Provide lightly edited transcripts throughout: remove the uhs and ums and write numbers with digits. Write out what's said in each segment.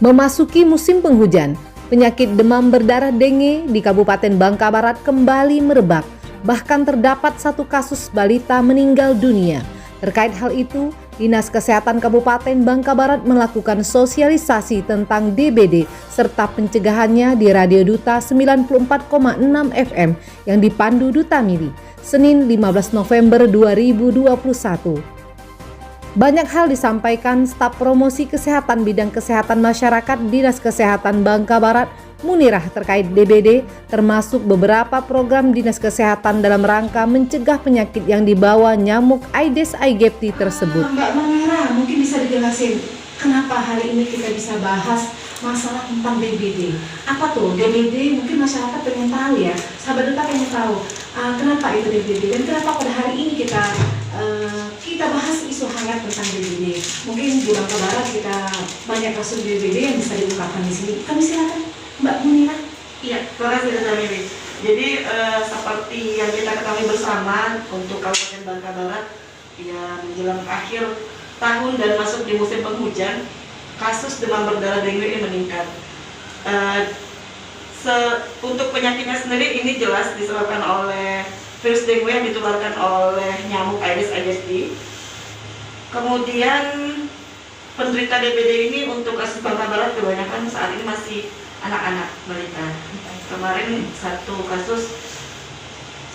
Memasuki musim penghujan, penyakit demam berdarah dengue di Kabupaten Bangka Barat kembali merebak. Bahkan terdapat satu kasus balita meninggal dunia. Terkait hal itu, Dinas Kesehatan Kabupaten Bangka Barat melakukan sosialisasi tentang DBD serta pencegahannya di Radio Duta 94,6 FM yang dipandu Duta Mili, Senin 15 November 2021. Banyak hal disampaikan staf promosi kesehatan bidang kesehatan masyarakat Dinas Kesehatan Bangka Barat, Munirah, terkait DBD, termasuk beberapa program Dinas Kesehatan dalam rangka mencegah penyakit yang dibawa nyamuk Aedes aegypti tersebut. Mbak Munirah, mungkin bisa dijelasin kenapa hari ini kita bisa bahas masalah tentang DBD. Apa tuh DBD? Mungkin masyarakat pengen tahu ya, sahabat Duta pengen tahu kenapa itu DBD dan kenapa pada hari ini kita bahas isu hangat tentang DBD. Mungkin di Bangka Barat kita banyak kasus DBD yang bisa diungkapkan di sini. Kami silakan Mbak Munirah. Iya, terima kasih Duta Mili. Jadi seperti yang kita ketahui bersama untuk Kabupaten Bangka Barat, ya menjelang akhir tahun dan masuk di musim penghujan, kasus demam berdarah dengue ini meningkat. Untuk penyakitnya sendiri ini jelas disebabkan oleh virus dengue yang ditularkan oleh nyamuk Aedes aegypti. Kemudian penderita DBD ini untuk kasus Bangka Barat kebanyakan saat ini masih anak-anak balita. Kemarin satu kasus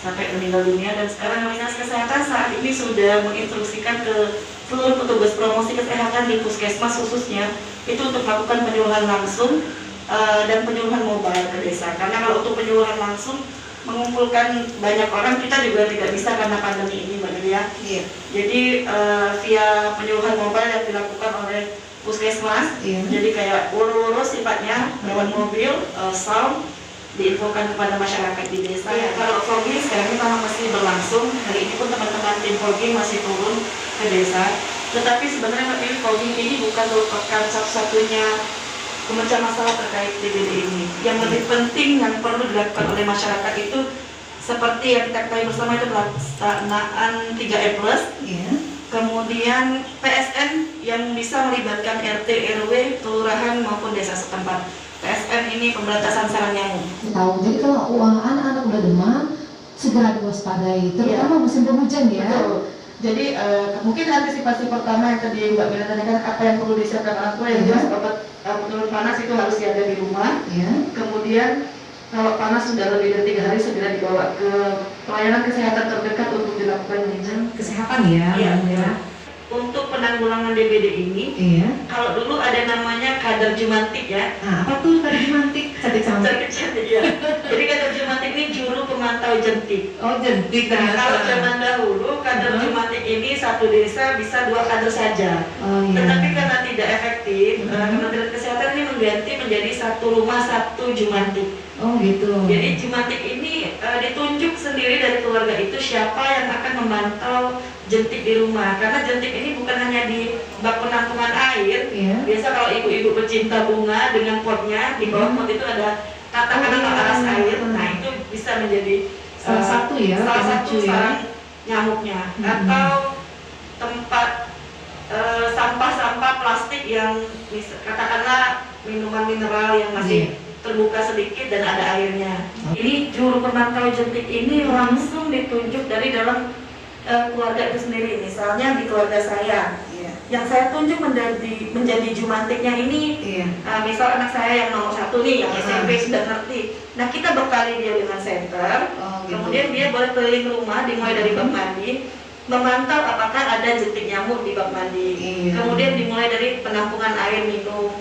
sampai meninggal dunia, dan sekarang Dinas Kesehatan saat ini sudah menginstruksikan ke seluruh petugas promosi kesehatan di puskesmas khususnya itu untuk melakukan penyuluhan langsung dan penyuluhan mobile ke desa. Karena kalau untuk penyuluhan langsung mengumpulkan banyak orang kita juga tidak bisa karena pandemi ini, Mbak Delia. Iya. Jadi via penyuluhan mobile yang dilakukan oleh puskesmas, jadi kayak urus sifatnya lewat mobil, sound diinfokan kepada masyarakat di desa. Ya, kalau fogging sekarang ini memang masih berlangsung. Hari ini pun teman-teman tim fogging masih turun ke desa. Tetapi sebenarnya Mbak Delia, fogging ini bukan merupakan satu-satunya pemecah masalah terkait DBD ini. Yang lebih penting yang perlu dilakukan oleh masyarakat itu seperti yang kita ketahui bersama itu pelaksanaan 3M+, kemudian PSN yang bisa melibatkan RT, RW, kelurahan maupun desa setempat. PSN ini pemberantasan sarang nyamuk. Tahu, jadi kalau anak-anak udah demam segera diwaspadai, terutama musim penghujan ya. Betul. Jadi mungkin antisipasi pertama yang tadi Mbak Mila tanyakan, apa yang perlu disiapkan orang tua, yang jelas obat penurun panas itu harus ada di rumah. Kemudian kalau panas sudah lebih dari 3 hari segera dibawa ke pelayanan kesehatan terdekat untuk dilakukan penelitian Kesehatan ya. Iya. Untuk penanggulangan DBD ini, kalau dulu ada namanya kadar jumantik ya. Nah, apa tuh kadar jumantik? Cantik ya. Jadi kadar jumantik ini juru pemantau jentik. Oh, jentik. Nah, kalau zaman dahulu kadar jumantik ini satu desa bisa 2 kader saja. Tetapi karena tidak efektif, Kementerian Kesehatan ini mengganti menjadi satu rumah satu jumantik. Oh gitu. Jadi jumantik ini ditunjuk sendiri dari keluarga itu siapa yang akan memantau jentik di rumah. Karena jentik ini bukan hanya di bak penampungan air. Biasa kalau ibu-ibu pecinta bunga dengan potnya, di bawah pot itu ada katakan alas air. Nah itu bisa menjadi salah satu sarang nyamuknya. Atau tempat sampah-sampah plastik yang katakanlah minuman mineral yang masih terbuka sedikit dan ada airnya. Ini juru pemantau jentik ini langsung ditunjuk dari dalam keluarga itu sendiri. Misalnya di keluarga saya, yang saya tunjuk menjadi jumantiknya ini, misal anak saya yang nomor 1 nih, yang SMP sudah ngerti. Nah kita bekali dia dengan center, kemudian dia boleh keliling rumah dimulai dari bak mandi, memantau apakah ada jentik nyamuk di bak mandi. Kemudian dimulai dari penampungan air minum.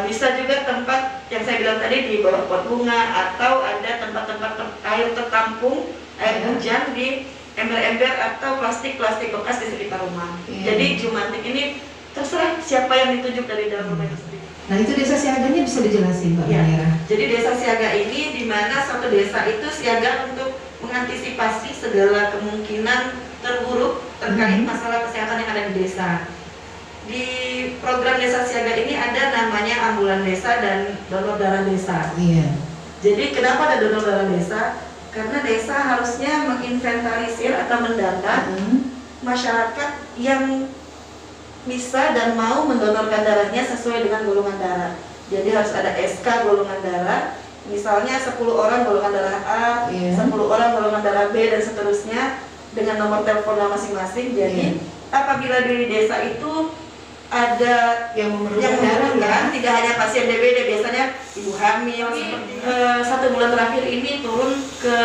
Bisa juga tempat yang saya bilang tadi di bawah pot bunga, atau ada tempat-tempat air tertampung, air hujan di ember-ember atau plastik-plastik bekas di sekitar rumah. Jadi jumantik ini terserah siapa yang ditunjuk dari dalam rumah itu sendiri. Nah itu desa siaganya bisa dijelasin Mbak Munirah? Jadi desa siaga ini di mana satu desa itu siaga untuk mengantisipasi segala kemungkinan terburuk terkait masalah kesehatan yang ada di desa. Di program desa siaga ini ada namanya ambulan desa dan donor darah desa. Jadi kenapa ada donor darah desa? Karena desa harusnya menginventarisir atau mendata masyarakat yang bisa dan mau mendonorkan darahnya sesuai dengan golongan darah. Jadi harus ada SK golongan darah. Misalnya 10 orang golongan darah A, 10 orang golongan darah B dan seterusnya dengan nomor teleponnya masing-masing. Jadi apabila di desa itu ada yang memerlukan, tidak hanya pasien DBD, biasanya ibu hamil. Satu bulan terakhir ini turun ke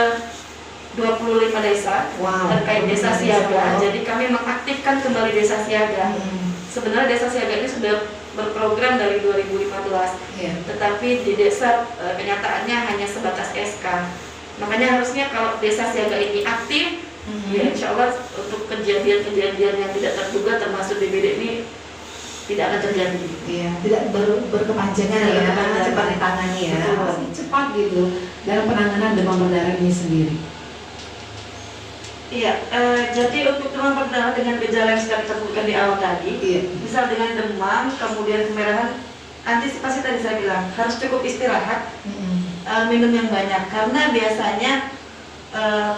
25 desa terkait desa siaga. Jadi kami mengaktifkan kembali desa siaga. Sebenarnya desa siaga ini sudah berprogram dari 2015, tetapi di desa kenyataannya hanya sebatas SK. Makanya harusnya kalau desa siaga ini aktif, ya insya Allah untuk kejadian-kejadian yang tidak terduga termasuk DBD ini tidak akan terjadi. Tidak berkepanjangan cepat ditangani cepat gitu dalam penanganan demam berdarah ini sendiri. Jadi untuk demam berdarah dengan gejala yang sudah kita sebutkan di awal tadi, misal dengan demam, kemudian kemerahan, antisipasi tadi saya bilang harus cukup istirahat, minum yang banyak, karena biasanya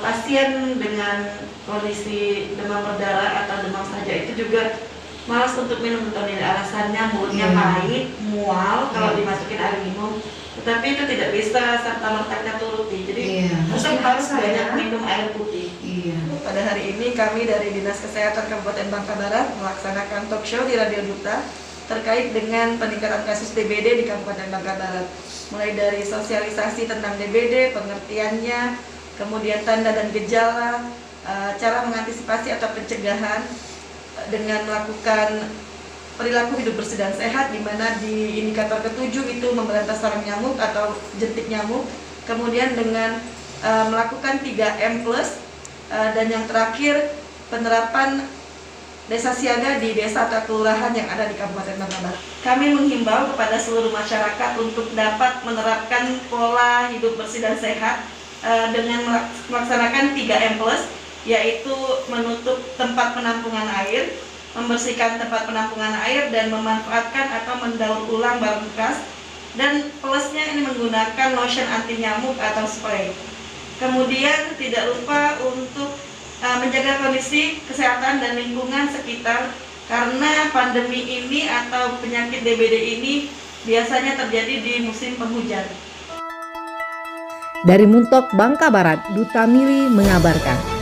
pasien dengan kondisi demam berdarah atau demam saja itu juga malas untuk minum vitamin. Alasannya mulutnya pahit, mual kalau dimasukin air minum, tetapi itu tidak bisa serta merta turuti. Jadi harus banyak minum air putih. Pada hari ini kami dari Dinas Kesehatan Kabupaten Bangka Barat melaksanakan talk show di Radio Duta terkait dengan peningkatan kasus DBD di Kabupaten Bangka Barat. Mulai dari sosialisasi tentang DBD, pengertiannya, kemudian tanda dan gejala, cara mengantisipasi atau pencegahan dengan melakukan perilaku hidup bersih dan sehat, di mana di indikator ke-7 itu memberantas sarang nyamuk atau jentik nyamuk, kemudian dengan melakukan 3M+, dan yang terakhir penerapan desa siaga di desa atau kelurahan yang ada di Kabupaten Bangka Barat. Kami menghimbau kepada seluruh masyarakat untuk dapat menerapkan pola hidup bersih dan sehat dengan melaksanakan 3M+, yaitu menutup tempat penampungan air, membersihkan tempat penampungan air, dan memanfaatkan atau mendaur ulang barang bekas. Dan plusnya ini menggunakan lotion anti nyamuk atau spray. Kemudian tidak lupa untuk menjaga kondisi kesehatan dan lingkungan sekitar, karena pandemi ini atau penyakit DBD ini biasanya terjadi di musim penghujan. Dari Muntok, Bangka Barat, Duta Mili mengabarkan.